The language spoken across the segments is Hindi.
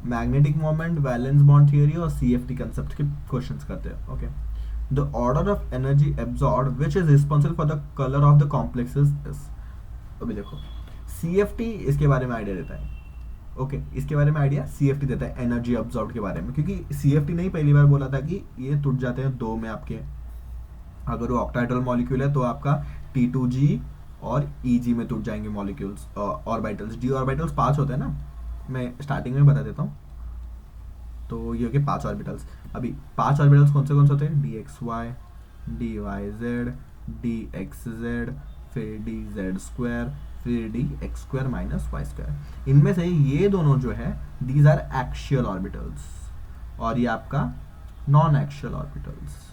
Magnetic moment, valence bond theory और CFT कंसेप्ट के क्वेश्चंस करते हैं. Okay, the order of energy absorb which is responsible for the colour of the complexes is. अभी देखो, CFT इसके बारे में आइडिया देता है. ओके, इसके बारे में आइडिया CFT देता है एनर्जी ऑब्जॉर्ब के बारे में, क्योंकि CFT ने ही पहली बार बोला था कि ये टूट जाते हैं दो में आपके. अगर वो ऑक्टाहेड्रल मॉलिक्यूल है तो आपका T2G और EG में टूट जाएंगे मॉलिक्यूल्स, ऑर्बिटल्स. डी ऑर्बिटल्स 5 होते हैं ना, मैं स्टार्टिंग में बता देता हूँ. तो ये हो गए 5 ऑर्बिटल्स. अभी 5 ऑर्बिटल्स कौन से होते हैं? DXY, DYZ, DXZ, फिर DZ², फिर DX² माइनस Y². इनमें से ये दोनों जो है दीज आर एक्शियल ऑर्बिटल्स और ये आपका नॉन एक्शियल ऑर्बिटल्स.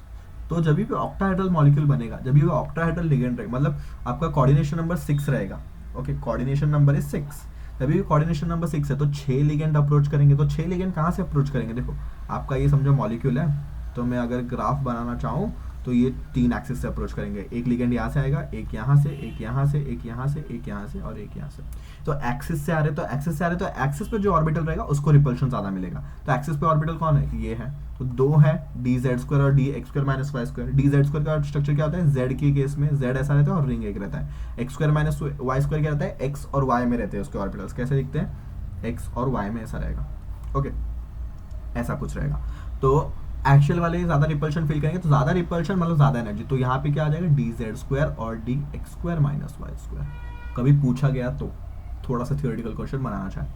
तो जब भी ऑक्टाहेड्रल मॉलिक्यूल बनेगा, जब भी वो ऑक्टाहेड्रल लिगेंड रहेगा, मतलब आपका कोऑर्डिनेशन नंबर 6 रहेगा. Okay, coordination number is 6. तभी भी कोऑर्डिनेशन नंबर 6 है तो 6 लिगेंड अप्रोच करेंगे. तो 6 लिगेंड कहाँ से अप्रोच करेंगे? देखो, आपका ये समझो मॉलिक्यूल है, तो मैं अगर ग्राफ बनाना चाहूँ तो ये 3 एक्सिस से अप्रोच करेंगे. एक लिगेंड यहाँ से आएगा, एक यहाँ से, एक यहाँ से, एक यहाँ से, एक यहाँ से और एक यहाँ से. तो एक्सिस से आ रहे, तो एक्सिस से आ रहे, तो एक्सिस पे जो ऑर्बिटल रहेगा उसको रिपल्शन ज़्यादा मिलेगा. तो एक्सिस पे ऑर्बिटल कौन है? ये है. तो 2 है, DZ² और DX² माइनस Y². DZ² का स्ट्रक्चर क्या होता है? Z के केस में Z ऐसा रहता है और रिंग एक रहता है. X² माइनस Y² क्या रहता है? X और Y में रहते हैं उसके ऑर्बिटल्स. कैसे दिखते हैं? X और Y में ऐसा रहेगा. ओके, ऐसा कुछ रहेगा. तो एक्शियल वाले ज्यादा रिपल्शन फील करेंगे, तो ज्यादा रिपल्शन मतलब ज्यादा एनर्जी. तो यहाँ पे क्या आ जाएगा? DZ² और DX² माइनस Y². कभी पूछा गया तो थोड़ा सा थियोरेटिकल क्वेश्चन बनाना चाहे.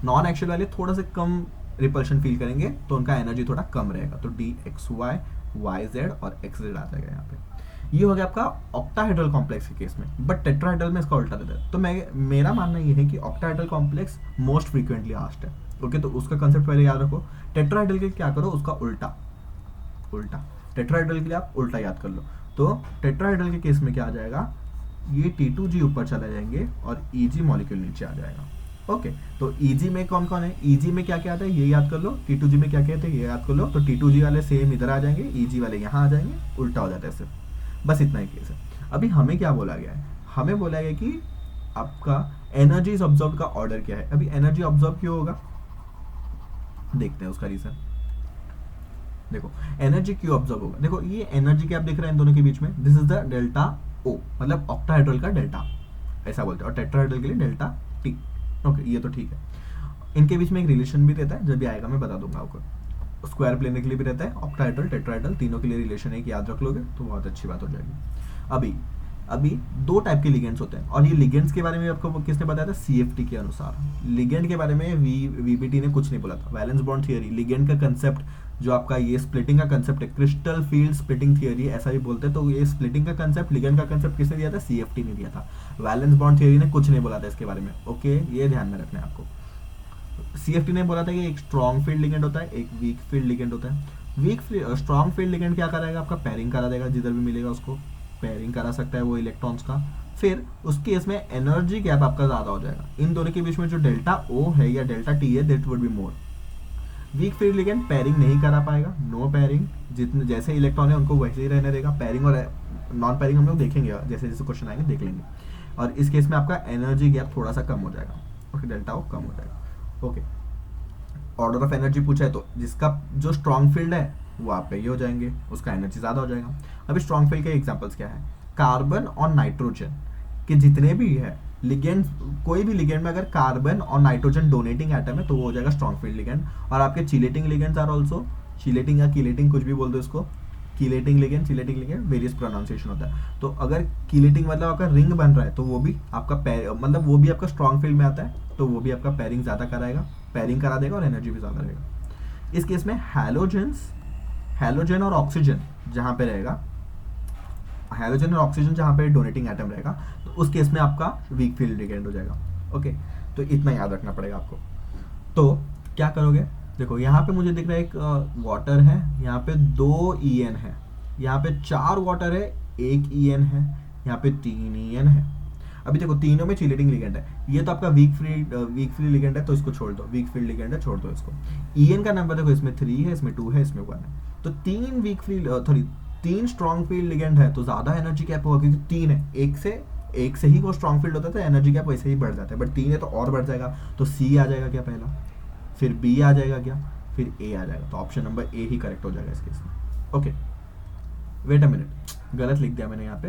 नॉन एक्शियल वाले थोड़ा सा कम रिपल्शन फील करेंगे तो उनका एनर्जी थोड़ा कम रहेगा. तो DXY, YZ और XZ आ जाएगा यहाँ पे. ये हो गया आपका ऑक्टाहेड्रल कॉम्प्लेक्स के केस में. बट टेट्राहेड्रल में इसका उल्टा रहता है. तो मेरा मानना ये है कि octahedral complex most frequently asked है. ओके, तो उसका कंसेप्ट पहले याद रखो. टेट्राहेड्रल के क्या करो? उसका उल्टा. टेट्राहेड्रल के लिए आप उल्टा याद कर लो. तो टेट्राहेड्रल के केस में क्या आ जाएगा? ये T2G ऊपर चला जाएंगे और EG मॉलिक्यूल नीचे आ जाएगा. ओके, तो EG में कौन कौन है? EG में क्या क्या आता है ये याद कर लो. T2G में क्या क्या आता है ये याद कर लो. तो T2G वाले सेम इधर आ जाएंगे, EG वाले यहाँ आ जाएंगे, उल्टा हो जाता है सिर्फ. बस इतना ही केस है. अभी हमें क्या बोला गया है? हमें बोला गया कि आपका एनर्जी ऑब्जर्व का ऑर्डर क्या है. अभी एनर्जी ऑब्जर्व क्यों होगा देखते हैं उसका रीजन. देखो, एनर्जी क्यों ऑब्जर्व होगा? देखो, ये एनर्जी गैप दिख रहा है इन दोनों के बीच में. This is the delta O, मतलब ऑक्टाहेड्रल का डेल्टा ऐसा बोलते हैं, और टेट्राहेड्रल के लिए डेल्टा T. ओके, ये तो ठीक है. इनके बीच में एक रिलेशन भी रहता है, जब भी आएगा मैं बता दूंगा आपको. स्क्वायर प्लेन के लिए भी रहता है. ऑक्टाहेड्रल, टेट्राहेड्रल तीनों के लिए रिलेशन एक याद रख लोगे तो बहुत अच्छी बात हो जाएगी. अभी 2 टाइप के लिगेंड्स होते हैं, और ये लिगेंड्स के बारे में आपको किसने बताया था? CFT के अनुसार. लिगेंड के बारे में VBT ने कुछ नहीं बोला था. वैलेंस बॉन्ड थियरी, लिगेंड का कंसेप्ट जो आपका ये स्प्लिटिंग का कंसेप्ट है, क्रिस्टल फील्ड स्प्लिटिंग थियरी ऐसा भी बोलते हैं. तो ये स्प्लिटिंग का कंसेप्ट, लिगेंड का कंसेप्ट किसने दिया था? CFT ने दिया था. वैलेंस बॉन्ड थियरी ने कुछ नहीं बोला था इसके बारे में. ओके, ये ध्यान में रखना है आपको. CFT ने बोला था कि एक स्ट्रॉन्ग फील्ड लिगेंड होता है, एक वीक फील्ड लिगेंड होता है. स्ट्रॉन्ग फील्ड लिगेंड क्या कराएगा? आपका पेयरिंग करा देगा, जिधर भी मिलेगा उसको पेयरिंग करा सकता है वो इलेक्ट्रॉन्स का. फिर उस केस में एनर्जी गैप आपका ज्यादा हो जाएगा. इन दोनों के बीच में जो डेल्टा O है या डेल्टा T है, that would be more. Weak field ligand pairing नहीं करा पाएगा, नो पेयरिंग. जितने जैसे इलेक्ट्रॉन है उनको वैसे ही रहने देगा. पेयरिंग और नॉन पेयरिंग हम लोग देखेंगे, जैसे जैसे क्वेश्चन आएंगे देख लेंगे. और इस केस में आपका एनर्जी गैप थोड़ा सा कम हो जाएगा. ओके, डेल्टा O कम हो जाएगा. ओके, ऑर्डर ऑफ एनर्जी पूछा है तो जिसका जो स्ट्रॉन्ग फील्ड है वो आप पे ये हो जाएंगे, उसका एनर्जी ज्यादा हो जाएगा. अभी स्ट्रॉन्ग फील्ड के एग्जांपल्स क्या है? कार्बन और नाइट्रोजन के जितने भी है लिगेंड, कोई भी लिगेंड में अगर कार्बन और नाइट्रोजन डोनेटिंग एटम है तो वो हो जाएगा स्ट्रॉन्ग फील्ड लिगेंड. और आपके chelating ligands are also, chelating या कीलेटिंग कुछ भी बोल दो इसको, chelating ligand, chelating ligand various pronunciation होता है. तो अगर कीलेटिंग मतलब आपका रिंग बन रहा है तो वो भी आपका मतलब वो भी आपका स्ट्रॉन्ग फील्ड में आता है, तो वो भी आपका पेयरिंग ज्यादा कराएगा, पेयरिंग करा देगा और एनर्जी भी ज्यादा रहेगा. इस केस में हैलोजन और ऑक्सीजन जहां पे रहेगा, हाइड्रोजन और ऑक्सीजन जहां पे डोनेटिंग एटम रहेगा, तो उस केस में आपका वीक फील्ड लिगेंड हो जाएगा. ओके, तो इतना याद रखना पड़ेगा आपको. तो क्या करोगे? देखो, यहाँ पे मुझे दिख रहा है एक वाटर है, यहाँ पे 2 EN है, यहाँ पे 4 वाटर है, 1 EN है, यहाँ पे 3 EN है. अभी देखो, तीनों में चिलेटिंग लिगेंड है. ये तो आपका वीक फील्ड लिगेंड है, तो इसको छोड़ दो. वीक फील्ड लिगेंड है, छोड़ दो इसको. EN का नंबर देखो, इसमें 3 है, इसमें 2 है, इसमें 1 है. तो 3 स्ट्रॉन्ग फील्ड लिगेंड है तो ज्यादा एनर्जी गैप होगा, क्योंकि 3 है. एक से ही वो स्ट्रॉन्ग फील्ड होता है तो एनर्जी गैप वैसे ही बढ़ जाता है, बट 3 है तो और बढ़ जाएगा. तो C आ जाएगा क्या? पहला फिर बी आ जाएगा क्या, फिर ए आ जाएगा, तो option number A he correct हो जाएगा इस केस में। ओके, वेट अ मिनट, गलत लिख दिया मैंने यहाँ पे,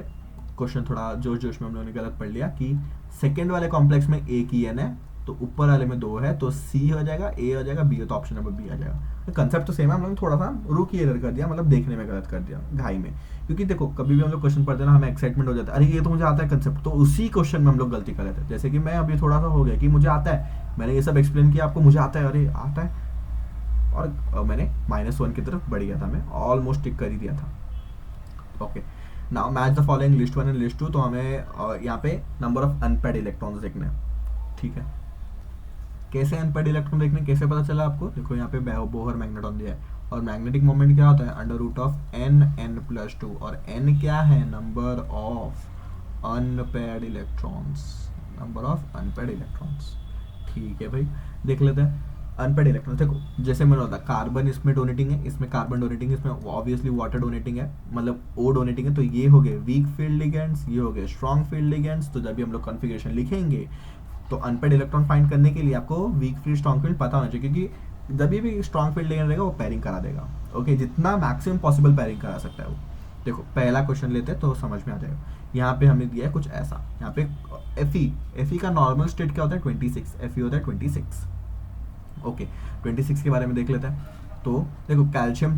क्वेश्चन थोड़ा जोश जोश में हम लोगों ने गलत पढ़ लिया कि सेकेंड वाले कॉम्प्लेक्स में ए की एन है, तो ऊपर वाले में 2 है, तो सी हो जाएगा, ए हो जाएगा, बी हो, तो ऑप्शन नंबर बी आ जाएगा। तो कंसेप्ट तो सेम है, हम लोगों ने थोड़ा सा रुकी एरर कर दिया, मतलब देखने में गलत कर दिया घाई में, क्योंकि देखो कभी भी हम लोग क्वेश्चन पढ़ते हैं ना, हमें एक्साइटमेंट हो जाता है, अरे ये तो मुझे आता है कंसेप्ट, तो उसी क्वेश्चन में हम लोग गलती कर लेते हैं। जैसे कि मैं अभी थोड़ा सा हो गया कि मुझे आता है, मैंने ये सब एक्सप्लेन किया आपको, मुझे आता है, अरे आता है, और मैंने -1 की तरफ बढ़ गया था, मैं ऑलमोस्ट टिक कर ही दिया था। Okay, now match the following list 1 and list 2, तो हमें यहाँ पे नंबर ऑफ अनपेड इलेक्ट्रॉन्स देखने हैं, ठीक है। कैसे अनपेड इलेक्ट्रॉन देखने, कैसे पता चला आपको, देखो यहाँ पे बोहर मैग्नेटॉन दिया है, और मैग्नेटिक मोमेंट क्या होता है, under root of n n plus 2, और एन क्या है, number of unpaired electrons, number of unpaired electrons, ठीक है भाई। देख लेते हैं अनपेड इलेक्ट्रॉन, देखो जैसे मैंने बताया कार्बन इसमें डोनेटिंग है, इसमें कार्बन डोनेटिंग है, इसमें ऑब्वियसली वाटर डोनेटिंग है, मतलब ओ डोनेटिंग है, तो ये हो गए वीक फील्ड लिगेंड्स, ये हो गए स्ट्रॉन्ग फील्ड लिगेंड्स। तो जब भी हम लोग कॉन्फ़िगरेशन लिखेंगे तो अनपेड इलेक्ट्रॉन फाइंड करने के लिए आपको वीक फील्ड स्ट्रॉन्ग फील्ड पता होना चाहिए, क्योंकि जब भी स्ट्रॉन्ग फील्ड लिगेंड रहेगा वो पैरिंग करा देगा। ओके, जितना मैक्सिमम पॉसिबल पैरिंग करा सकता है वो। देखो पहला क्वेश्चन लेते हैं तो समझ में आ जाएगा। यहाँ पे हमें दिया है कुछ ऐसा, यहाँ पे एफ का नॉर्मल स्टेट क्या होता है 26, एफ होता है 26। ओके, 26 के बारे में देख लेते हैं। तो देखो कैल्शियम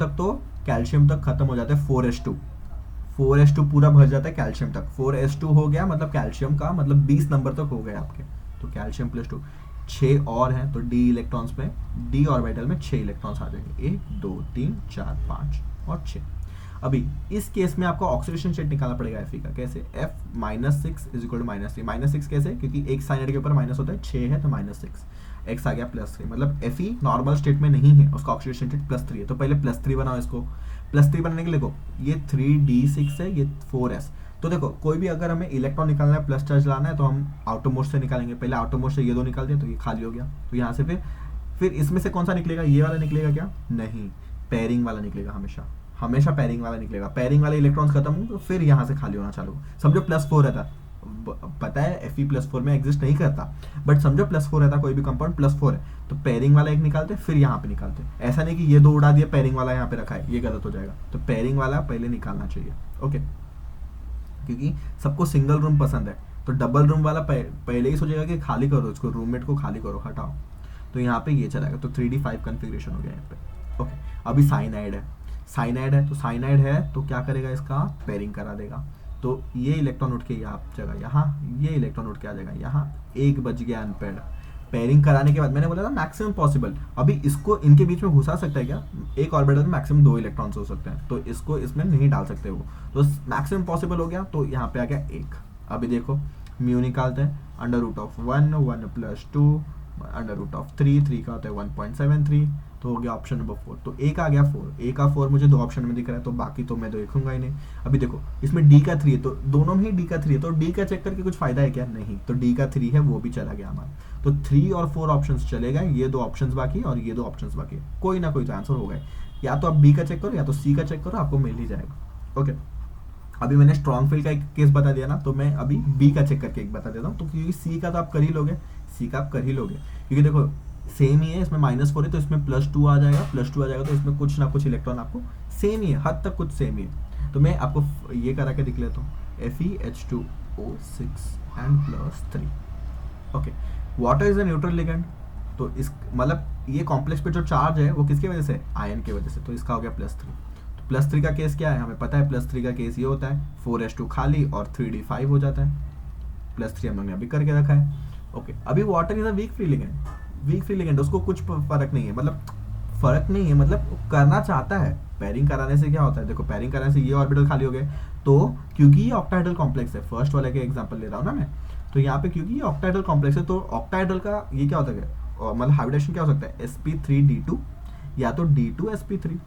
तक खत्म हो जाता है 4s2 पूरा भर जाता है कैल्शियम तक, 4s2 हो गया, मतलब कैल्शियम का मतलब 20 नंबर तक हो गया आपके, तो कैल्शियम प्लस 2, 6 और हैं, तो डी इलेक्ट्रॉन्स में, डी ऑर्बिटल में 6 इलेक्ट्रॉन्स आ जाएंगे, 1 2 3 4 5 और 6। अभी इस केस में आपको ऑक्सीडेशन स्टेट निकालना पड़ेगा एफ का, कैसे, एफ -6 इज इक्वल टू -3, -6 कैसे, क्योंकि एक साइड के ऊपर माइनस होता है, 6 है तो -6, एक्स आ गया +3, मतलब एफ नॉर्मल स्टेट में नहीं है, उसका ऑक्सीडेशन स्टेट +3 है, तो पहले +3 बनाओ इसको। +3 बनाने के लिए देखो ये 3d6 है, ये 4s, तो देखो कोई भी अगर हमें इलेक्ट्रॉन निकालना है, प्लस चार्ज लाना है, तो हम आउटर मोस्ट से निकालेंगे, पहले आउटर मोस्ट से ये 2 निकाल दिया तो ये खाली हो गया, तो यहाँ से फिर इसमें से कौन सा निकलेगा, ये वाला निकलेगा क्या, नहीं, पेयरिंग वाला निकलेगा, हमेशा पेयरिंग वाला निकलेगा, पेयरिंग वाले इलेक्ट्रॉन्स खत्म हो तो फिर यहाँ से खाली होना चालू, समझो +4 रहता, पता है Fe +4 में एग्जिस्ट नहीं करता, बट समझो +4 रहता, कोई भी कंपाउंड +4 है, तो पेयरिंग वाला एक निकालते फिर यहाँ पे निकालते, ऐसा नहीं कि ये 2 उड़ा दिया पेयरिंग वाला यहाँ पे रखा है, ये गलत हो जाएगा, तो पेयरिंग वाला पहले निकालना चाहिए। ओके, क्योंकि सबको सिंगल रूम पसंद है, तो डबल रूम वाला पहले ही सोचेगा कि खाली करो इसको, रूममेट को खाली करो, हटाओ, तो यहाँ पे ये चलाएगा, तो 3d5 कन्फिग्रेशन हो गया यहाँ पे। ओके, अभी साइनाइड है तो क्या करेगा, इसका पेयरिंग करा देगा, तो ये इलेक्ट्रॉन उठ के यहाँ जगह, यहाँ ये इलेक्ट्रॉन उठ के आ जाएगा, यहाँ एक बच गया अनपेड। पेयरिंग कराने के बाद मैंने बोला था मैक्सिमम पॉसिबल, अभी इसको इनके बीच में घुसा सकता है क्या, एक ऑर्बिटल में मैक्सिमम 2 इलेक्ट्रॉन्स हो सकते हैं, तो इसको इसमें नहीं डाल सकते वो, तो मैक्सिमम पॉसिबल हो गया, तो यहाँ पे आ गया 1। अभी देखो म्यू निकालते हैं, √1 1 + 2 √3 3 का होता है 1.73, तो हो गया ऑप्शन नंबर 4, तो ए का आ गया 4, ए का 4 मुझे 2 ऑप्शन में दिख रहा है, तो बाकी तो मैं देखूंगा ही नहीं। अभी देखो इसमें डी का 3 है, तो दोनों में ही डी का 3 है, तो डी का चेक करके कुछ फायदा है क्या, नहीं, तो डी का 3 है वो भी चला गया हमारा, तो 3 और 4 ऑप्शंस चले गए, ये 2 ऑप्शंस बाकी और ये 2 ऑप्शंस बाकी, कोई ना कोई तो आंसर हो गए, या तो आप बी का चेक करो या तो सी का चेक करो, आपको मिल ही जाएगा। ओके, अभी मैंने स्ट्रॉन्ग फील्ड का एक केस बता दिया ना, तो मैं अभी बी का चेक करके एक बता देता हूँ, तो क्योंकि सी का तो आप कर ही लोगे, क्योंकि देखो सेम ही है, इसमें -4 है तो इसमें +2 आ जाएगा, तो इसमें कुछ ना कुछ इलेक्ट्रॉन आपको सेम ही है, हद तक कुछ सेम ही है, तो मैं आपको ये करा के दिख लेता हूँ, FeH2O6 and +3। Okay, water is a neutral ligand, तो इस मतलब ये कॉम्प्लेक्स पे जो चार्ज है वो किसकी वजह से, आयन की वजह से, तो इसका हो गया +3। तो +3 का केस क्या है, हमें पता है +3 का केस ये होता है 4s2 खाली और 3d5 हो जाता है, +3 हम लोग ने अभी करके रखा है। ओके, अभी water is a weak field ligand, उसको कुछ फर्क नहीं है, मतलब करना चाहता है, पेयरिंग कराने से क्या होता है, देखो पेयरिंग कराने से ये ऑर्बिटल खाली हो गए, तो क्योंकि ये ऑक्टाहेड्रल कॉम्प्लेक्स है, फर्स्ट वाले के एग्जांपल ले रहा हूँ ना मैं, तो यहाँ पे क्योंकि ये ऑक्टाहेड्रल कॉम्प्लेक्स है, तो ऑक्टाहेड्रल का ये क्या होता है, मतलब हाइब्रिडेशन क्या हो सकता है, sp3d2 या तो d2sp3।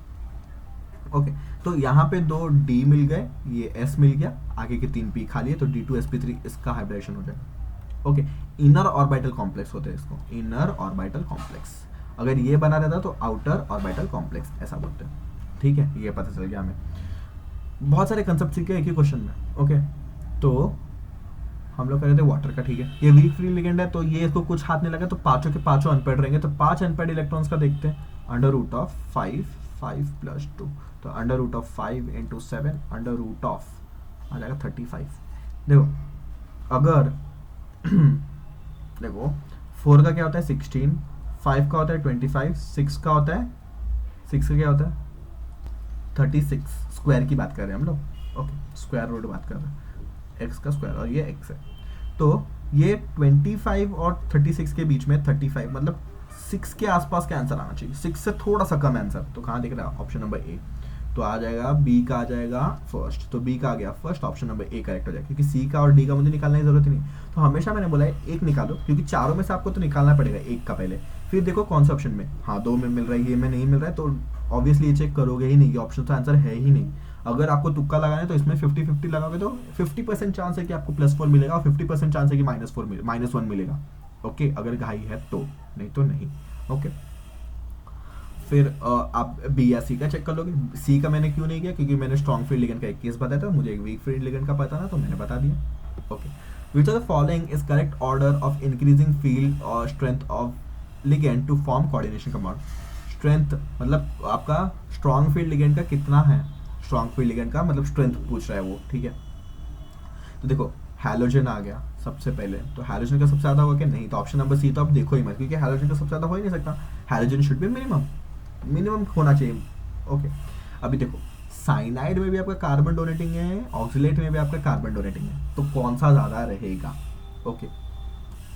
ओके, तो यहाँ पे 2 d मिल गए, ये s मिल गया, आगे के 3 p खाली है, तो d2sp3 इसका हाइब्रिडेशन हो जाएगा। ओके, इनर ऑर्बिटल कॉम्प्लेक्स होते हैं इसको, इनर ऑर्बिटल कॉम्प्लेक्स, अगर ये बना रहता तो आउटर ऑर्बिटल कॉम्प्लेक्स ऐसा बोलते हैं, ठीक है, ये पता चल गया हमें। बहुत सारे कंसेप्ट सीखे एक ही क्वेश्चन में। ओके, तो हम लोग कर रहे थे वाटर का, ठीक है। ये वीक फ्री लिगेंड है तो ये इसको कुछ हाथ नहीं लगा, तो पांचों के पांचों अनपेड रहेंगे। तो 5 अनपेड इलेक्ट्रॉन्स का देखते हैं, अंडर रूट ऑफ 5, 5 + 2, तो under root of 5 × 7 under root of आ जाएगा 35। देखो अगर देखो 4 का क्या होता है 16, 5 का होता है 25, 6 का होता है 6 का क्या होता है 36। स्क्वायर की बात कर रहे हैं हम लोग, ओके, स्क्वायर रूट बात कर रहे हैं, एक्स का स्क्वायर, और ये एक्स है। तो ये 25 और 36 के बीच में 35, मतलब 6 के आसपास का आंसर आना चाहिए, 6 से थोड़ा सा कम आंसर। तो कहाँ दिख रहा है, ऑप्शन नंबर ए। तो आ जाएगा बी का, आ जाएगा फर्स्ट, तो बी का आ गया first, option number A correct हो जाएगा, क्योंकि सी का और डी का मुझे निकालने की जरूरत ही नहीं। तो हमेशा मैंने बोला है एक निकालो, क्योंकि चारों में से आपको तो निकालना पड़ेगा एक का पहले, फिर देखो कौन सा ऑप्शन में, हाँ 2 में मिल रहा है, ये में नहीं मिल रहा है, तो ऑब्वियसली ये चेक करोगे ही नहीं, ये ऑप्शन तो आंसर है ही नहीं। अगर आपको तुक्का लगाना है तो इसमें 50-50 लगाओगे तो 50% चांस है कि आपको +4 मिलेगा और 50% चांस है कि -1 मिलेगा, ओके, अगर घाई है तो, नहीं तो नहीं, ओके। फिर आप बी या सी का चेक कर लोगे। सी का मैंने क्यों नहीं किया, क्योंकि मैंने स्ट्रॉन्ग फील्ड लिगेंड का एक केस बताया था, मुझे एक वीक फील्ड लिगेंड का पता था, तो मैंने बता दिया, okay. Which are the following is correct order of increasing field और strength of ligand to form coordination compound. Strength मतलब आपका स्ट्रॉन्ग फील्ड लिगेंड का कितना है, स्ट्रॉन्ग फील्ड लिगेंड का मतलब स्ट्रेंथ पूछ रहा है वो, ठीक है। तो देखो हैलोजन आ गया सबसे पहले, तो हैलोजन का सबसे ज्यादा होगा क्या, नहीं, तो ऑप्शन नंबर सी तो आप देखो ही मत, क्योंकि हैलोजन का सबसे ज्यादा हो ही नहीं सकता, हैलोजन शुड बी मिनिमम होना चाहिए, ओके। अभी देखो साइनाइड में भी आपका कार्बन डोनेटिंग है, ऑक्सिलेट में भी आपका कार्बन डोनेटिंग है, तो कौन सा ज्यादा रहेगा, okay,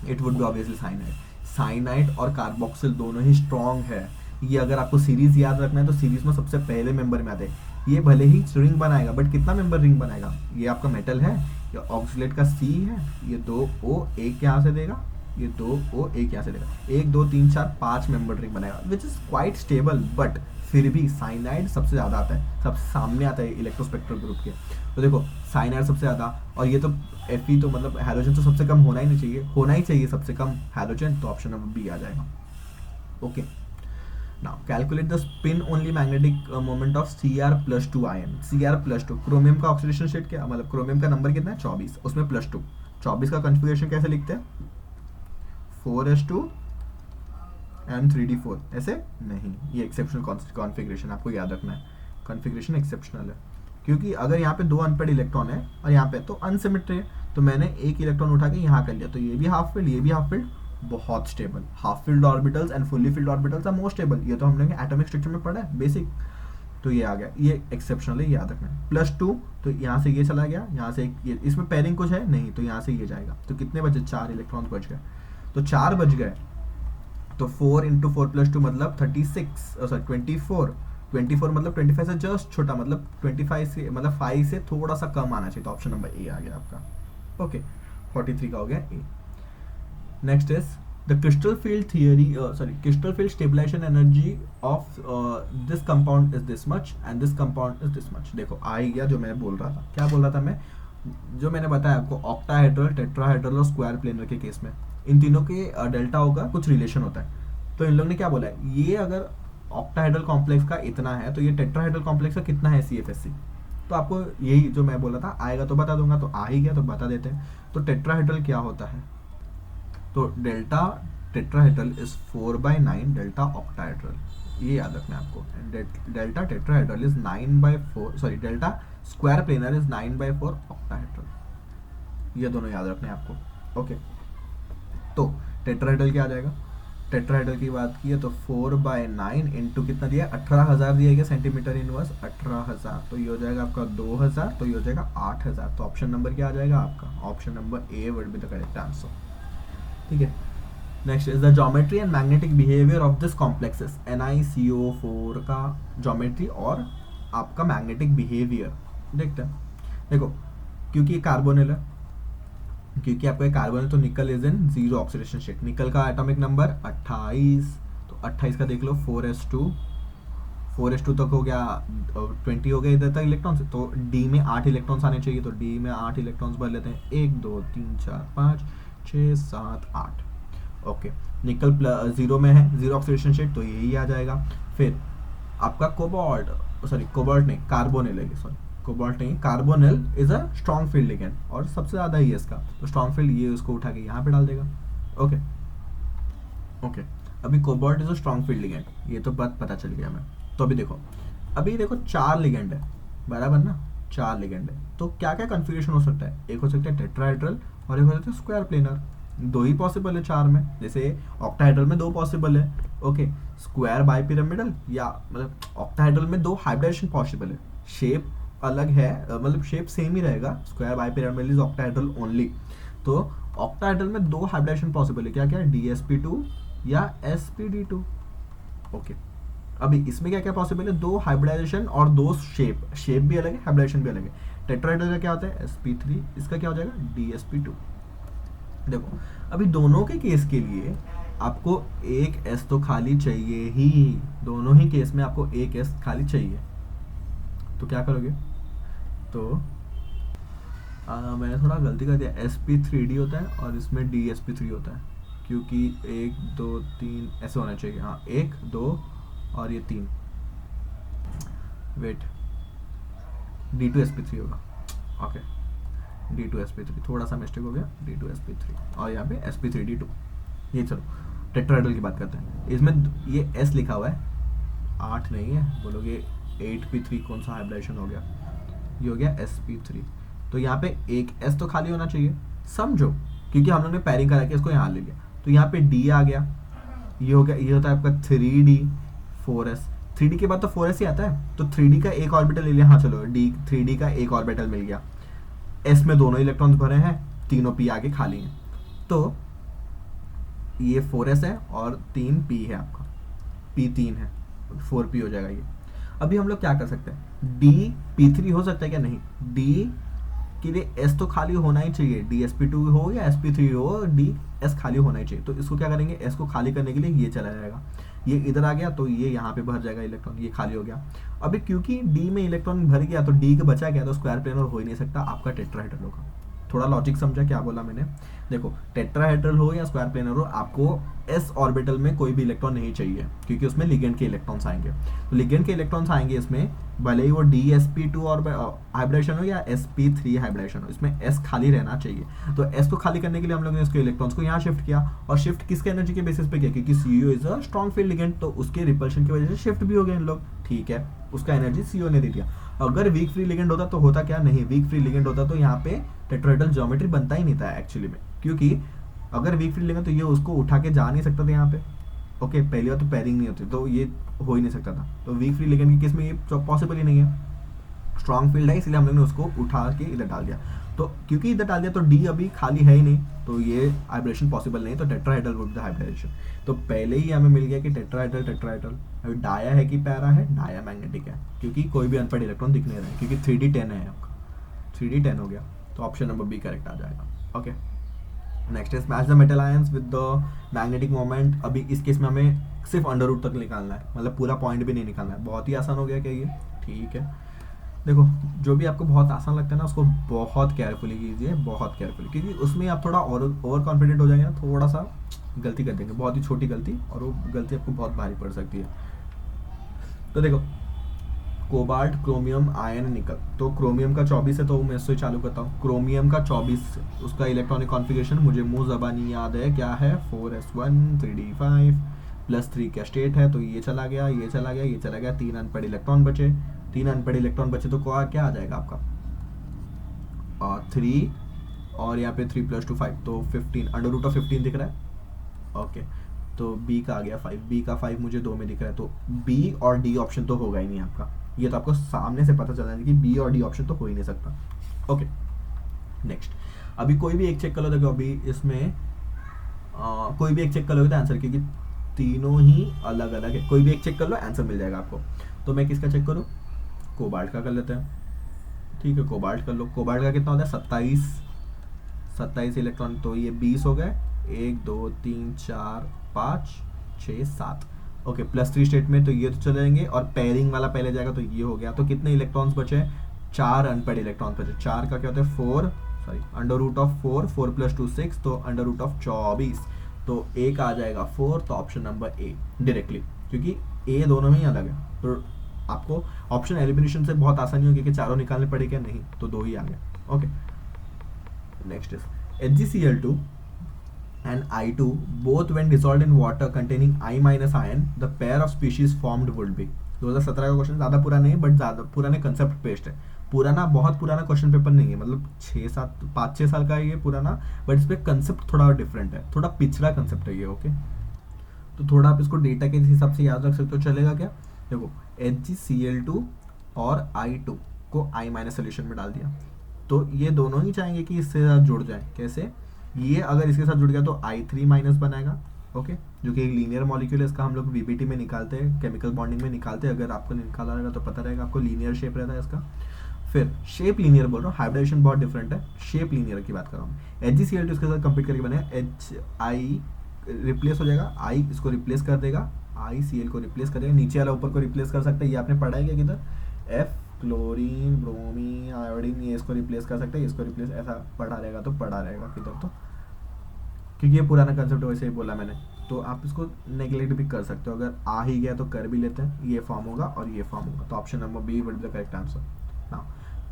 it would be obviously cyanide. Cyanide और कार्बोक्सिल दोनों ही स्ट्रॉन्ग है। ये अगर आपको सीरीज याद रखना है तो सीरीज में सबसे पहले मेंबर में आते हैं। ये भले ही रिंग बनाएगा, बट कितना मेंबर रिंग बनाएगा, ये आपका मेटल है, ये ऑक्सिलेट का सी है, ये 2O एक यहाँ से देगा, ये 2O एक यहाँ से देगा, 1 2 3 4 5 मेंबर रिंग बनाएगा, which is quite stable, but फिर भी साइनाइड सबसे ज़्यादा आता है, सबसे सामने आता है इलेक्ट्रोस्पेक्ट्रल ग्रुप के। तो देखो साइनाइड सबसे ज़्यादा, और ये तो Fe तो मतलब हैलोजन तो सबसे कम होना ही नहीं चाहिए, होना ही चाहिए सबसे कम हैलोजन, तो ऑप्शन नंबर बी आ जाएगा, okay. Now calculate the spin only magnetic moment of Cr+2 ion. Cr+2 chromium का ऑक्सीडेशन स्टेट क्या, मतलब क्रोमियम का नंबर कितना है 24, उसमें +2, 24 का कॉन्फ़िगरेशन कैसे लिखते हैं 4s2 and 3d4, ऐसे नहीं, ये एक्सेप्शनल कॉन्फ़िगरेशन आपको याद रखना है, कॉन्फ़िगरेशन एक्सेप्शनल है, क्योंकि अगर यहाँ पे 2 अनपेड इलेक्ट्रॉन है और यहाँ पे तो अनसिमेट्री है, तो मैंने एक इलेक्ट्रॉन उठा के यहाँ कर लिया, तो ये भी हाफ फील्ड, ये भी हाफ फील्ड, बहुत stable. Half filled orbitals and fully filled orbitals are more stable, ये तो हमने एटॉमिक स्ट्रक्चर में पढ़ा है बेसिक, तो ये आ गया, ये एक्सेप्शनल है, याद रखना है। +2 तो यहाँ से ये चला गया, यहाँ से ये, इसमें पेयरिंग कुछ है नहीं, तो यहाँ से ये जाएगा, तो कितने बचे 4 इलेक्ट्रॉन बच गए, तो 4 बच गए, तो 4 × 4 + 2 मतलब 24 मतलब 25 से जस्ट छोटा, मतलब 25 से मतलब 5 से थोड़ा सा कम आना चाहिए, तो ऑप्शन नंबर ए आ गया आपका, ओके। 43 का हो गया ए। Next is the crystal field theory, crystal field stabilization energy of this compound is this much and this compound is this much। देखो आ ही गया जो मैं बोल रहा था, क्या बोल रहा था मैं, जो मैंने बताया आपको ऑक्टाहेड्रल, टेट्राहेड्रल और स्क्वायर प्लेनर के केस में इन तीनों के डेल्टा होगा, कुछ रिलेशन होता है। तो इन लोगों ने क्या बोला है, ये अगर ऑक्टाहेड्रल कॉम्प्लेक्स का इतना है तो ये टेट्राहेड्रल कॉम्प्लेक्स का कितना है CFSC, तो आपको यही जो मैं बोला था आएगा तो बता दूंगा, तो आ ही गया तो बता देते हैं। तो टेट्राहेड्रल क्या होता है, तो delta tetrahedral is 4/9 delta octahedral, ये याद रखना है आपको। Delta tetrahedral is 9/4, sorry delta square planar is 9/4 octahedral, ये दोनों याद रखने हैं आपको, ओके। तो टेट्राहेड्रल क्या आ जाएगा, टेट्राहेड्रल की बात की है तो 4/9 इंटू कितना दिया, 18,000 दिया गया सेंटीमीटर इनवर्स, 18,000, तो ये हो जाएगा आपका 2,000, तो ये हो जाएगा 8,000, तो ऑप्शन नंबर क्या आ जाएगा आपका, option number A would be the correct answer, ठीक है। Next is the geometry and magnetic behaviour of this complexes, NiCO4 का ज्योमेट्री और आपका मैग्नेटिक बिहेवियर देखते हैं। देखो क्योंकि ये कार्बोनिल है, क्योंकि आपका कार्बन तो निकल इज इन 0 ऑक्सीडेशन स्टेट, निकल का एटॉमिक नंबर 28, तो 28 का देख लो 4s2 तक हो गया, 20 हो गया इधर तक इलेक्ट्रॉन्स, तो डी में 8 इलेक्ट्रॉन्स आने चाहिए, तो डी में 8 इलेक्ट्रॉन्स भर लेते हैं, 1 2 3 4 5 6 7 8, ओके। निकल 0 में है, 0 ऑक्सीडेशन स्टेट, तो यही आ जाएगा। फिर आपका कोबाल्ट नहीं कार्बोनिल है, सॉरी कोबाल्ट नहीं, carbonyl is a strong field ligand और सबसे ज़्यादा ही है इसका, तो स्ट्रॉन्ग फील्ड ये उसको उठा के यहाँ पे डाल देगा। ओके ओके, अभी cobalt is a strong field ligand, ये तो बात पता चल गया हमें। तो अभी देखो 4 लिगेंड है बराबर ना, 4 लिगेंड है, तो क्या क्या कन्फिग्रेशन हो सकता है, एक हो सकता है टेट्राहेड्रल और एक हो सकता है स्क्वायर प्लेनर, 2 ही पॉसिबल है 4 में, जैसे ऑक्टाहेड्रल में 2 पॉसिबल है। ओके, स्क्वायर बाइपिरामिडल या मतलब ऑक्टाहेड्रल में 2 हाइब्रिडेशन पॉसिबल है, शेप अलग है, मतलब शेप सेम ही रहेगा, square bipyramidal is octahedral only. तो ऑक्टाहेड्रल में 2 हाइब्रिडेशन पॉसिबल है, क्या क्या, DsP2 या sp_d2। ओके, अभी इसमें क्या क्या पॉसिबल है, 2 हाइब्रिडाइजेशन और 2 शेप भी अलग है, हाइब्रिडाइजेशन भी अलग है। टेट्राहेड्रल का क्या होता है sp3, इसका क्या हो जाएगा DsP2। देखो अभी दोनों के केस के लिए आपको एक S तो खाली चाहिए ही, दोनों ही केस में आपको एक S खाली चाहिए, तो क्या करोगे, तो मैंने थोड़ा गलती कर दिया, sp3d होता है और इसमें dsp3 होता है, क्योंकि 1 2 3 ऐसे होना चाहिए, हाँ 1 2 और ये 3, वेट d2sp3 होगा। ओके, d2sp3, थोड़ा सा मिस्टेक हो गया, d2sp3 और यहाँ पे sp3d2। ये चलो टेट्राहेड्रल की बात करते हैं, इसमें ये s लिखा हुआ है, 8 नहीं है, बोलोगे 8p3 कौन सा हाइब्रिडेशन हो गया, ये हो गया sp3, तो यहाँ पे एक s तो खाली होना चाहिए, समझो, क्योंकि हम लोग ने पैरिंग करा के इसको यहाँ ले लिया, तो यहाँ पे d आ गया, ये हो गया, ये होता है आपका 3d 4s, 3d के बाद तो 4s ही आता है, तो 3d का एक ऑर्बिटल ले लिया, हाँ चलो d 3d का एक ऑर्बिटल मिल गया, s में दोनों इलेक्ट्रॉन्स भरे हैं, तीनों p आगे खाली हैं, तो ये 4s है और 3p है आपका, p 3 है, 4p हो जाएगा ये। अभी हम लोग क्या कर सकते हैं, d p3 हो सकता है क्या, नहीं, d के लिए s तो खाली होना ही चाहिए, dsp2 हो या sp3 हो, d s खाली होना ही चाहिए, तो इसको क्या करेंगे, s को खाली करने के लिए ये चला जाएगा, ये इधर आ गया तो ये यहाँ पे भर जाएगा इलेक्ट्रॉन, ये खाली हो गया। अभी क्योंकि d में इलेक्ट्रॉन भर गया तो d का बचा गया, तो स्क्वायर प्लेनर हो ही नहीं सकता, आपका टेट्राहेड्रल होगा। थोड़ा लॉजिक समझा क्या बोला मैंने, देखो टेट्राहेड्रल हो या स्क्वायर प्लेनर हो, आपको s ऑर्बिटल में कोई भी इलेक्ट्रॉन नहीं चाहिए, क्योंकि उसमें लिगेंड के इलेक्ट्रॉन्स आएंगे, तो लिगेंड के इलेक्ट्रॉन्स आएंगे इसमें, भले ही वो dsp2 और हाइब्रिडेशन हो या sp3 हाइब्रिडेशन हो, इसमें s खाली रहना चाहिए। तो s को खाली करने के लिए हम लोग ने इसके इलेक्ट्रॉन्स को यहाँ शिफ्ट किया, और शिफ्ट किसके एनर्जी के बेसिस पे किया, क्योंकि CO is a strong field ligand, तो उसके रिपल्शन की वजह से शिफ्ट भी हो गए इन लोग, ठीक है, उसका एनर्जी CO ने दे दिया। अगर वीक फ्री लिगेंड होता तो होता क्या, नहीं, वीक फ्री लिगेंड होता तो यहाँ पे टेट्राहेड्रल ज्योमेट्री बनता ही नहीं था एक्चुअली में, क्योंकि अगर वीक फ्री लिगेंड तो ये उसको उठा के जा नहीं सकता था यहाँ पे। ओके, पहली बार तो पैरिंग नहीं होती, तो ये हो ही नहीं सकता था, तो वीक फ्री लिगेंड की केस में ये पॉसिबल ही नहीं है, स्ट्रॉन्ग फील्ड है, इसलिए हम लोग ने उसको उठा के इधर डाल दिया, तो क्योंकि इधर डाल दिया तो डी अभी खाली है ही नहीं, तो ये हाइब्रिडेशन पॉसिबल नहीं, तो tetrahedral would be the hybridisation. तो पहले ही हमें मिल गया कि टेट्राहेड्रल अभी डाया है कि पैरा है, डाया मैग्नेटिक है, क्योंकि कोई भी अनपेड इलेक्ट्रॉन दिख नहीं रहा है, क्योंकि 3d10 है आपका, 3d10 हो गया, तो ऑप्शन नंबर बी करेक्ट आ जाएगा। Okay, next is match the metal ions with the magnetic moment. अभी इस केस में हमें सिर्फ अंडर रूट तक निकालना है, मतलब पूरा पॉइंट भी नहीं निकालना है, बहुत ही आसान हो गया क्या ये, ठीक है। देखो जो भी आपको बहुत आसान लगता है ना, उसको बहुत केयरफुली कीजिए, बहुत केयरफुली, क्योंकि उसमें आप थोड़ा ओवर कॉन्फिडेंट हो जाएंगे ना, थोड़ा सा गलती कर देंगे, बहुत ही छोटी गलती, और वो गलती आपको बहुत भारी पड़ सकती है। तो देखो कोबाल्ट, क्रोमियम, आयन, निकल, तो क्रोमियम का 24 है, तो मैं इससे चालू करता हूँ। क्रोमियम का 24, उसका इलेक्ट्रॉनिक कॉन्फ़िगरेशन मुझे मुंह ज़बानी याद है, क्या है, 4s1 3d5 +3 का स्टेट है, तो ये चला गया, ये चला गया, ये चला गया, 3 अनपेड इलेक्ट्रॉन बचे, 3 अनपेड इलेक्ट्रॉन बचे, तो क्या आ जाएगा आपका, 3 और यहाँ पे 3 + 2 5, तो 15, √15 दिख रहा है। ओके, तो बी का आ गया 5, बी का 5 मुझे 2 में दिख रहा है, तो बी और डी ऑप्शन तो होगा ही नहीं आपका, ये तो आपको सामने से पता चल रहा है कि बी और डी ऑप्शन तो हो ही नहीं सकता। ओके, नेक्स्ट, अभी कोई भी एक चेक कर लो, देखो अभी इसमें कोई भी एक चेक कर लोगे तो आंसर, क्योंकि तीनों ही अलग अलग है, कोई भी एक चेक कर लो आंसर मिल जाएगा आपको। तो मैं किसका चेक करूँ, कोबाल्ट का कर लेते हैं, ठीक है, कोबाल्ट कर लो। कोबाल्ट का कितना होता है, 27 इलेक्ट्रॉन, तो ये 20 हो गए, 1 2 3 4 5 6 7। ओके, +3 स्टेट में, तो ये तो चले जाएंगे, और पेयरिंग वाला पहले जाएगा, तो ये हो गया। तो कितने इलेक्ट्रॉन्स बचे, 4 अनपेड इलेक्ट्रॉन बचे। 4 का क्या होता है, 4 √4, 4 + 2 6, तो √24, तो एक आ जाएगा 4, तो ऑप्शन नंबर ए डायरेक्टली, क्योंकि ए दोनों में ही अलग है, तो आपको ऑप्शन एलिमिनेशन से बहुत आसानी होगी कि चारों निकालने पड़े क्या, नहीं, तो 2 ही आ गए। Okay, next is HgCl2 and I2 both when dissolved in water containing I minus ion, the pair of species formed would be। 2017 का क्वेश्चन, ज़्यादा पुराना नहीं बट ज़्यादा पुराने कंसेप्ट पेस्ट है। पुराना, बहुत पुराना क्वेश्चन पेपर नहीं है, मतलब 5-6 साल का है ये पुराना, बट इस पर कंसेप्ट थोड़ा डिफरेंट है, थोड़ा पिछड़ा कंसेप्ट है ये। ओके, तो थोड़ा आप इसको डेटा के हिसाब से याद रख सकते हो, चलेगा क्या। देखो HgCl2 और I2 को I माइनस सोल्यूशन में डाल दिया, तो ये दोनों ही चाहेंगे कि इससे साथ जुड़ जाए। कैसे, ये अगर इसके साथ जुड़ गया तो I3 माइनस बनाएगा। ओके, जो कि एक लीनियर मॉलिक्यूल है, इसका हम लोग VBT में निकालते हैं, केमिकल बॉन्डिंग में निकालते हैं। अगर आपको निकाला रहेगा तो पता रहेगा आपको, लीनियर शेप रहता है इसका। फिर शेप लीनियर बोल रहा हूँ, हाइब्रिडेशन बहुत डिफरेंट है, शेप लीनियर की बात कर रहा हूँ। HgCl2 इसके साथ कंप्लीट करके बनेगा HI, रिप्लेस हो जाएगा, I इसको रिप्लेस कर देगा, ICl को रिप्लेस कर देगा, नीचे वाला ऊपर को रिप्लेस कर सकता है, ये आपने पढ़ा है क्या किधर, F क्लोरीन ब्रोमीन आयोडीन, ये इसको रिप्लेस कर सकते हैं, इसको रिप्लेस, ऐसा पढ़ा रहेगा तो पढ़ा रहेगा किधर, तो क्योंकि ये पुराना कंसेप्ट वैसे ही बोला मैंने, तो आप इसको नेग्लेक्ट भी कर सकते हो। अगर आ ही गया तो कर भी लेते हैं, ये फॉर्म होगा और ये फॉर्म होगा, तो option number B would be the correct answer. Now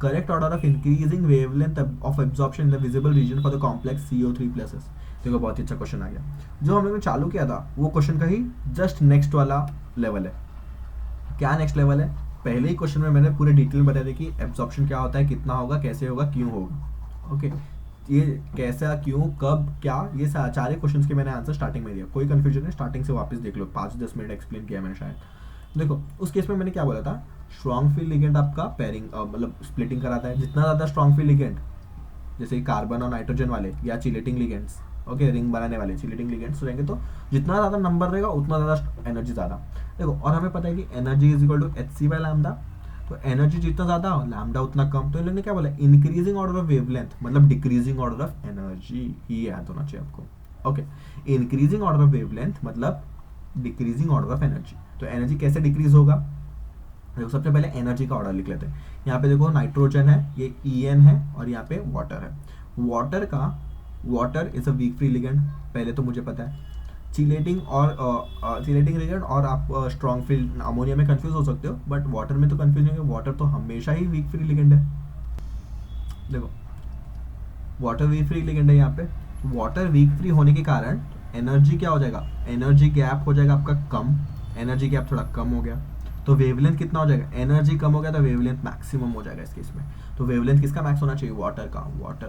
correct order of increasing wavelength of absorption in the visible region for the complex CO3+। देखो बहुत ही अच्छा क्वेश्चन आ गया, जो हम लोगों ने चालू किया था वो क्वेश्चन का ही जस्ट नेक्स्ट वाला लेवल है। क्या नेक्स्ट लेवल है, पहले ही क्वेश्चन में मैंने पूरे डिटेल में बताया था कि एब्जॉर्प्शन क्या होता है, कितना होगा, कैसे होगा, क्यों होगा। ओके, ये कैसा, क्यों, कब, क्या, ये सारे क्वेश्चंस के मैंने आंसर स्टार्टिंग में दिया, कोई कंफ्यूजन है स्टार्टिंग से वापस देख लो, 5-10 मिनट एक्सप्लेन किया मैंने शायद। देखो उस केस में मैंने क्या बोला था, स्ट्रॉन्ग फील्ड लिगेंड आपका पेयरिंग मतलब स्प्लिटिंग कराता है, जितना ज़्यादा स्ट्रॉन्ग फील्ड लिगेंड, जैसे कार्बन और नाइट्रोजन वाले या चिलेटिंग लिगेंड्स, ओके, रिंग बनाने वाले चिलेटिंग लिगेंड्स रहेंगे, तो जितना ज़्यादा नंबर रहेगा उतना ज़्यादा एनर्जी ज़्यादा। देखो, और हमें पता है कि energy is equal to Hc/λ, तो एनर्जी जितना ज़्यादा हो लैम्डा उतना कम, तो इन लोगों ने क्या बोला, इंक्रीजिंग ऑर्डर ऑफ वेवलेंथ मतलब डिक्रीजिंग ऑर्डर ऑफ एनर्जी, ही याद होना चाहिए आपको। Okay, increasing order of wavelength मतलब डिक्रीजिंग ऑर्डर ऑफ एनर्जी। तो एनर्जी कैसे डिक्रीज होगा, देखो सबसे पहले एनर्जी का ऑर्डर लिख लेते हैं। यहाँ पे देखो नाइट्रोजन है, ये En है, और यहाँ पे वाटर है। Water is a weak field ligand, पहले तो मुझे पता है। चिलेटिंग लिगेंड और आप स्ट्रॉन्ग फील्ड अमोनिया में कंफ्यूज हो सकते हो, बट वाटर में तो कंफ्यूज नहीं होंगे, वाटर तो हमेशा ही वीक फ्री लिगेंड है। देखो वाटर वीक फ्री लिगेंड है, यहाँ पे वाटर वीक फ्री होने के कारण एनर्जी क्या हो जाएगा, एनर्जी गैप हो जाएगा आपका कम, एनर्जी गैप थोड़ा कम हो गया, तो वेवलेंथ कितना हो जाएगा, एनर्जी कम हो गया तो वेवलेंथ मैक्सिमम हो जाएगा इस केस में। तो वेवलेंथ किसका मैक्स होना चाहिए, वाटर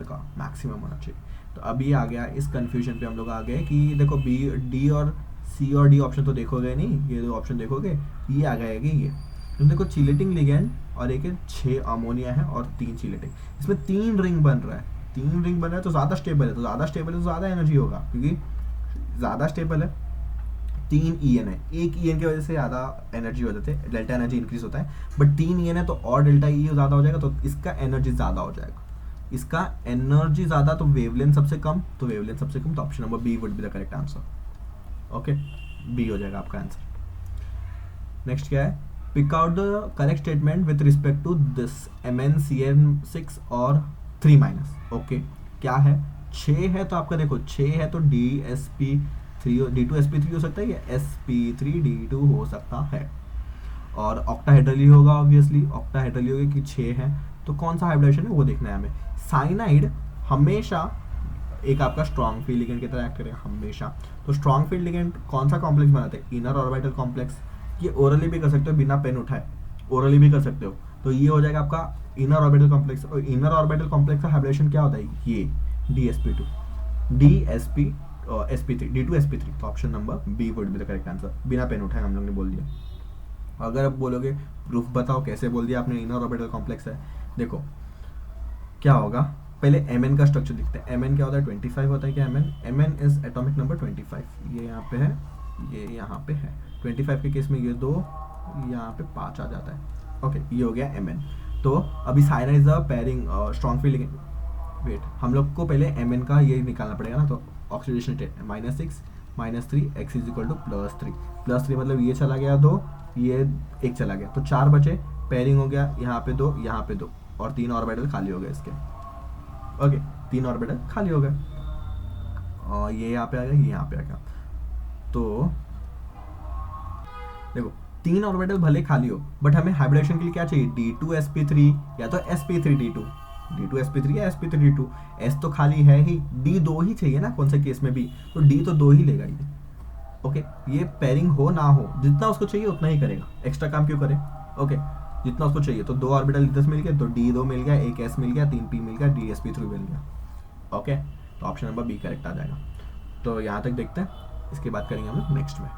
का मैक्सिमम होना चाहिए। तो अभी आ गया इस कंफ्यूजन पे हम लोग आ गए कि देखो डी और सी और डी ऑप्शन तो देखोगे नहीं, ये दो ऑप्शन देखोगे, ये आ जाएगा ये। तो देखो चिलेटिंग लिगेंड और एक 6 अमोनिया है और 3 चिलेटिंग, इसमें 3 रिंग बन रहा है, 3 रिंग बन रहा है, तो ज़्यादा स्टेबल है, तो ज़्यादा एनर्जी होगा, क्योंकि ज़्यादा स्टेबल है। 3 EN है, एक EN की वजह से ज़्यादा एनर्जी हो जाती है, डेल्टा एनर्जी इंक्रीज होता है, बट 3 EN है तो और डेल्टा E ज़्यादा हो जाएगा, तो इसका एनर्जी ज़्यादा हो जाएगा, इसका एनर्जी ज़्यादा, तो वेवलेंथ सबसे कम, तो option number B would be the correct answer. Okay, B हो जाएगा आपका आंसर। नेक्स्ट क्या है, pick out the correct statement with respect to this MnCN6 और 3-। ओके, क्या है, 6 है तो आपका देखो 6 है तो D2sp3 हो सकता है, या sp3d2 हो सकता है, और ऑक्टाहेड्रली होगा, ऑब्वियसली ऑक्टाहेड्रली होगा कि 6 है, तो कौन सा हाइब्रिडेशन है वो देखना है हमें। साइनाइड हमेशा एक आपका स्ट्रॉन्ग फील्ड लिगेंड की तरह एक्ट करेगा हमेशा, तो स्ट्रॉन्ग फील्ड लिगेंड कौन सा कॉम्प्लेक्स बनाते हैं, इनर ऑर्बिटल कॉम्प्लेक्स। ये ओरली भी कर सकते हो बिना पेन उठाए, ओरली भी कर सकते हो, तो ये हो जाएगा आपका इनर ऑर्बिटल कॉम्प्लेक्स। और इनर ऑर्बिटल कॉम्प्लेक्स का हाइब्रिडेशन क्या होता है, ये sp3, D2sp3, तो option number B would be the correct answer, बिना पेन उठाए हम लोग ने बोल दिया। अगर आप बोलोगे प्रूफ बताओ कैसे बोल दिया आपने, इनर ऑर्बिटल कॉम्प्लेक्स है, देखो क्या होगा, पहले Mn का स्ट्रक्चर दिखता है। Mn क्या होता है, 25 होता है क्या, Mn इज एटॉमिक नंबर 25, ये यहाँ पे है, ये यहाँ पे है, 25 के केस में ये 2, यहाँ पे 5 आ जाता है। ओके, ये हो गया Mn। तो अभी cyanide is a pairing strong field ligand, wait हम लोग को पहले Mn का ये निकालना पड़ेगा ना, तो oxidation state -6 -3 x is equal to +3 मतलब ये चला गया 2, ये 1 चला गया, तो 4 बचे, पेयरिंग हो गया, यहाँ पे 2, यहाँ पे 2, और 3 ऑर्बिटल खाली हो गए इसके। ओके, 3 ऑर्बिटल खाली हो गए, और ये यहाँ पे आ गया, ये यहाँ पे आ गया। तो देखो 3 ऑर्बिटल भले खाली हो, बट हमें हाइब्रिडेशन के लिए क्या चाहिए, D2sp3 या तो sp3d2, D2sp3 या sp3d2। s तो खाली है ही, d 2 ही चाहिए ना कौन से केस में भी, तो d तो 2 ही लेगा ये। ओके, ये पेयरिंग हो ना हो, जितना उसको चाहिए उतना ही करेगा, एक्स्ट्रा काम क्यों करे। ओके, जितना उसको चाहिए, तो 2 ऑर्बिटल 10 मिल गए तो d2 मिल गया, एक s मिल गया, 3 p मिल गया, dsp3 मिल गया। ओके, तो ऑप्शन नंबर बी करेक्ट आ जाएगा। तो यहाँ तक देखते हैं, इसके बाद करेंगे हम नेक्स्ट में।